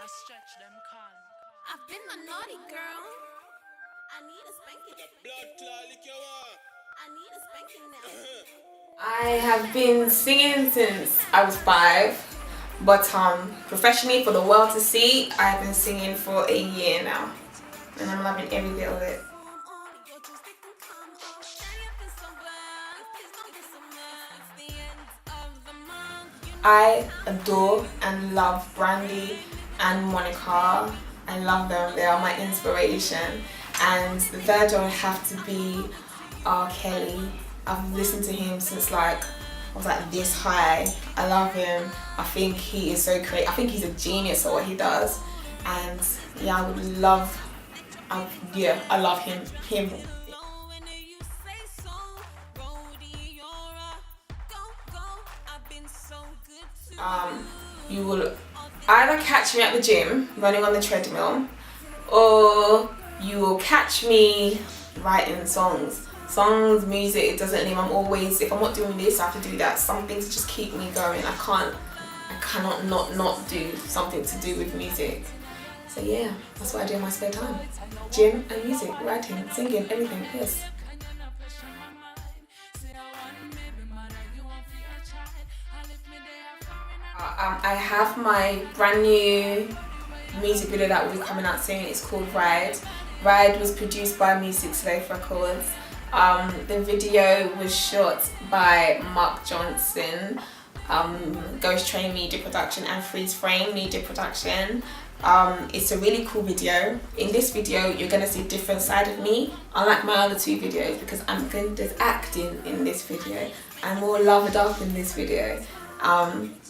I've been a naughty girl. I need a spanking. I need a spanking now. I have been singing since I was 5, but professionally for the world to see, I've been singing for a year now, and I'm loving every bit of it. I adore and love Brandy and Monica. I love them, they are my inspiration. And the third one would have to be R. Kelly. I've listened to him since I was this high. I love him. I think he is so creative. I think he's a genius at what he does. And yeah, I would love, I love him. You will either catch me at the gym running on the treadmill, or you will catch me writing songs, music. It doesn't leave. I'm always, if I'm not doing this, I have to do that, something to just keep me going. I cannot not do something to do with music. So yeah, that's what I do in my spare time. Gym and music, writing, singing, everything. Yes. I have my brand new music video that will be coming out soon. It's called Ride. Ride was produced by Music Slave Records. The video was shot by Mark Johnson, Ghost Train Media Production and Freeze Frame Media Production. It's a really cool video. In this video, you're gonna see a different side of me, unlike my other 2 videos, because there's acting in this video. I'm more loved up in this video.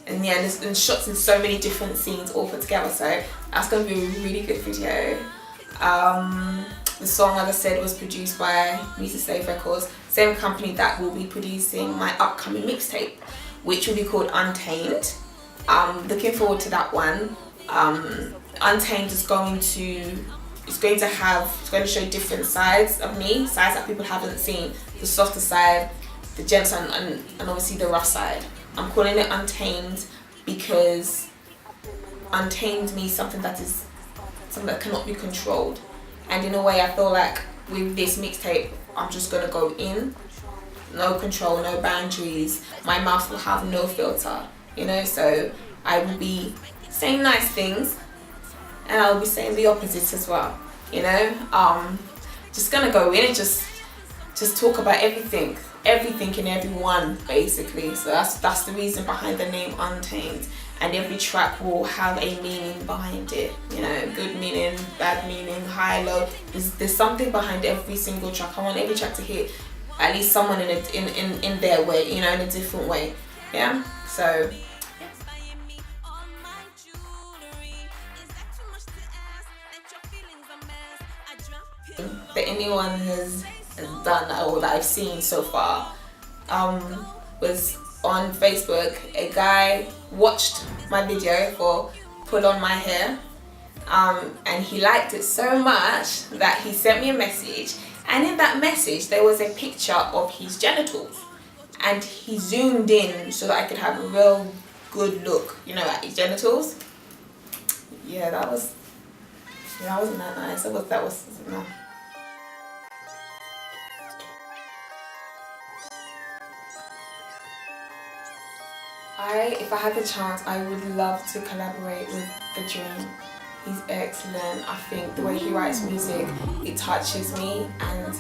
And yeah, there's shots in so many different scenes all put together, so that's going to be a really good video. The song, as I said, was produced by Music Slave Records, same company that will be producing my upcoming mixtape, which will be called Untamed. Looking forward to that one. Untamed is going to show different sides of me, sides that people haven't seen, the softer side, the gentle, and obviously the rough side. I'm calling it Untamed because Untamed means something that cannot be controlled. And in a way, I feel like with this mixtape, I'm just gonna go in, no control, no boundaries. My mouth will have no filter, so I will be saying nice things and I will be saying the opposite as well, just gonna go in and just talk about everything and everyone, basically. So that's the reason behind the name Untamed. And every track will have a meaning behind it, good meaning, bad meaning, high, low. There's something behind every single track. I want every track to hit at least someone in their way, in a different way. Yeah. So that anyone has done or that I've seen so far was on Facebook. A guy watched my video for Pull On My Hair, and he liked it so much that he sent me a message, and in that message there was a picture of his genitals, and he zoomed in so that I could have a real good look at his genitals. Yeah, that wasn't that nice. That was no. If I had the chance, I would love to collaborate with The Dream. He's excellent. I think the way he writes music, it touches me, and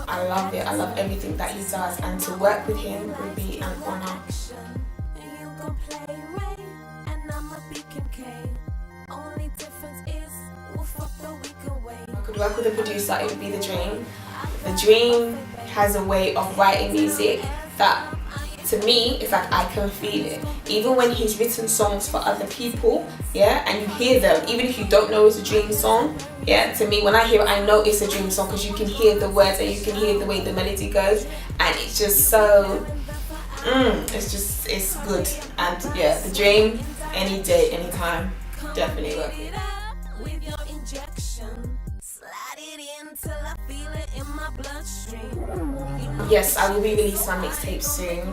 I love it. I love everything that he does, and to work with him would be an honor. If I could work with a producer, it would be The Dream. The Dream has a way of writing music that, to me, it's like I can feel it. Even when he's written songs for other people, and you hear them, even if you don't know it's a Dream song, to me, when I hear it, I know it's a Dream song, because you can hear the words and you can hear the way the melody goes, and it's just so, it's good. And The Dream, any day, anytime, definitely work with. Yes, I will be releasing my mixtape soon.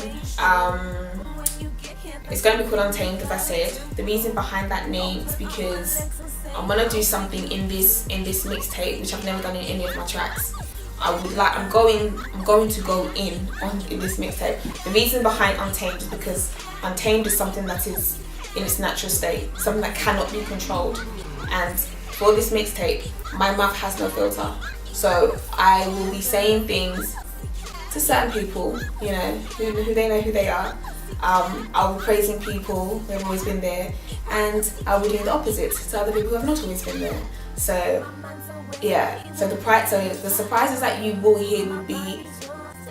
It's going to be called Untamed, as I said. The reason behind that name is because I'm gonna do something in this mixtape which I've never done in any of my tracks. I'm going to go in this mixtape. The reason behind Untamed is because Untamed is something that is in its natural state, something that cannot be controlled. And for this mixtape, my mouth has no filter. So I will be saying things to certain people, you know, who they know who they are. I'll be praising people who have always been there, and I'll be doing the opposite to other people who have not always been there. So yeah, so the surprises that you will hear will be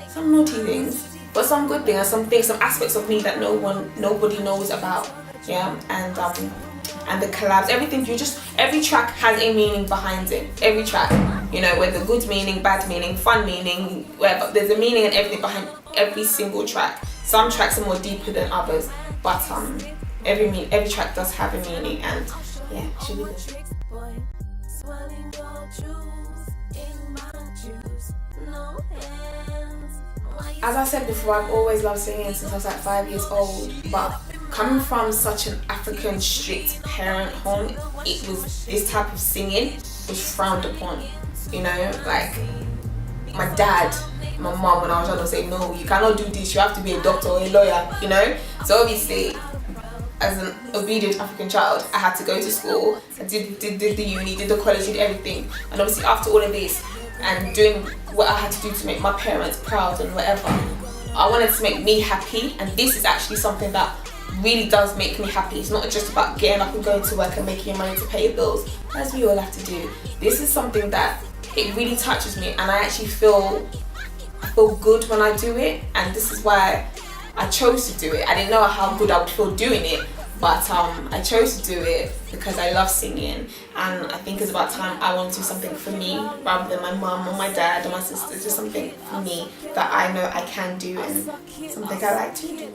some naughty things, but some good things, some aspects of me that nobody knows about. Yeah, and the collabs, everything. Every track has a meaning behind it. Every track, you know, whether good meaning, bad meaning, fun meaning, whatever. There's a meaning and everything behind every single track. Some tracks are more deeper than others, but every track does have a meaning, and yeah, it should be good. As I said before, I've always loved singing since I was like 5 years old, but coming from such an African strict parent home, this type of singing was frowned upon. You know, like my dad, my mom, when I was young, would say, no, you cannot do this, you have to be a doctor or a lawyer, you know. So obviously, as an obedient African child, I had to go to school. I did the uni, did the college, did everything. And obviously after all of this and doing what I had to do to make my parents proud and whatever, I wanted to make me happy, and this is actually something that really does make me happy. It's not just about getting up and going to work and making money to pay your bills, as we all have to do. This is something that it really touches me, and I actually feel good when I do it, and this is why I chose to do it. I didn't know how good I would feel doing it, but I chose to do it because I love singing, and I think it's about time I want to do something for me rather than my mum or my dad or my sister. Just something for me that I know I can do and something I like to do.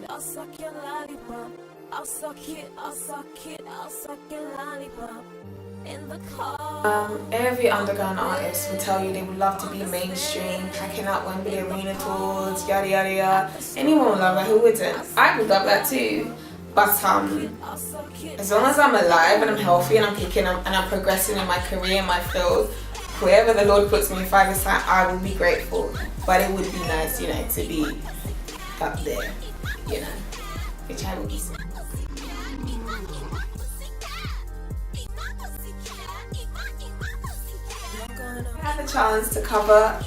Every underground artist will tell you they would love to be mainstream, packing out Wembley Arena tours, yada yada yada. Anyone would love that, who wouldn't? I would love that too. But as long as I'm alive and I'm healthy and I'm kicking and I'm progressing in my career, in my field, wherever the Lord puts me in 5 years time, I will be grateful. But it would be nice, you know, to be up there, you know, which I will be. I had the chance to cover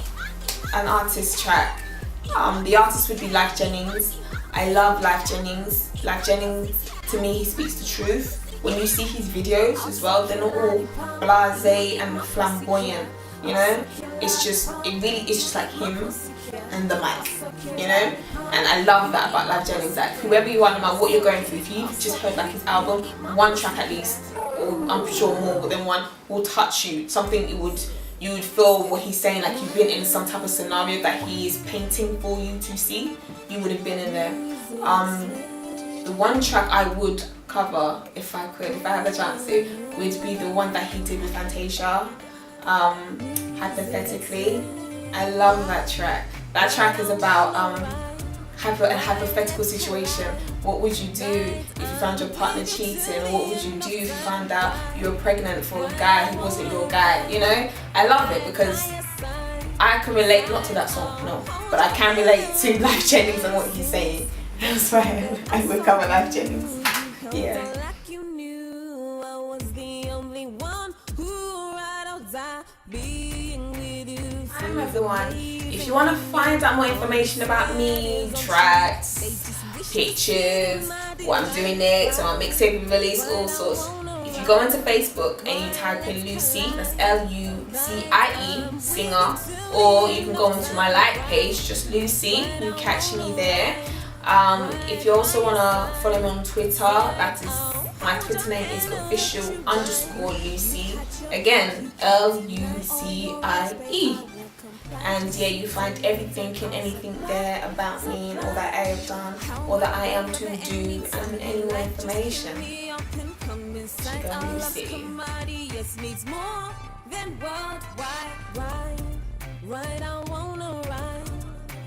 an artist track. The artist would be Life Jennings. I love Life Jennings. Life Jennings, to me, he speaks the truth. When you see his videos as well, they're not all blasé and flamboyant, you know? It's just like him and the mic, you know? And I love that about Life Jennings, that whoever you are, no matter what you're going through, if you've just heard like his album, one track at least, or I'm sure more than one, will touch you. Something you would feel what he's saying, like you've been in some type of scenario that he is painting for you to see. You would have been in there. The one track I would cover, if I had the chance to, would be the one that he did with Fantasia, Hypothetically. I love that track. That track is about a hypothetical situation. What would you do if you found your partner cheating? Or what would you do if you found out you were pregnant for a guy who wasn't your guy? You know, I love it because I can relate, not to that song, no, but I can relate to Life Jennings and what he's saying. That's why I would cover Life Jennings. Yeah. Hi everyone. If you want to find out more information about me, tracks, pictures, what I'm doing next, or my mixtape release, all sorts. If you go into Facebook and you type in Lucie, that's Lucie, singer, or you can go onto my like page, just Lucie, you catch me there. If you also want to follow me on Twitter, that is, my Twitter name is official_Lucie. Again, Lucie. And yeah, you find everything and anything there about me and all that I have done, all that I am to do, and any more information. Lucie.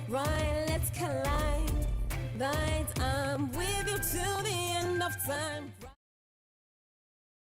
Right, let's collide. I'm with you till the enough time.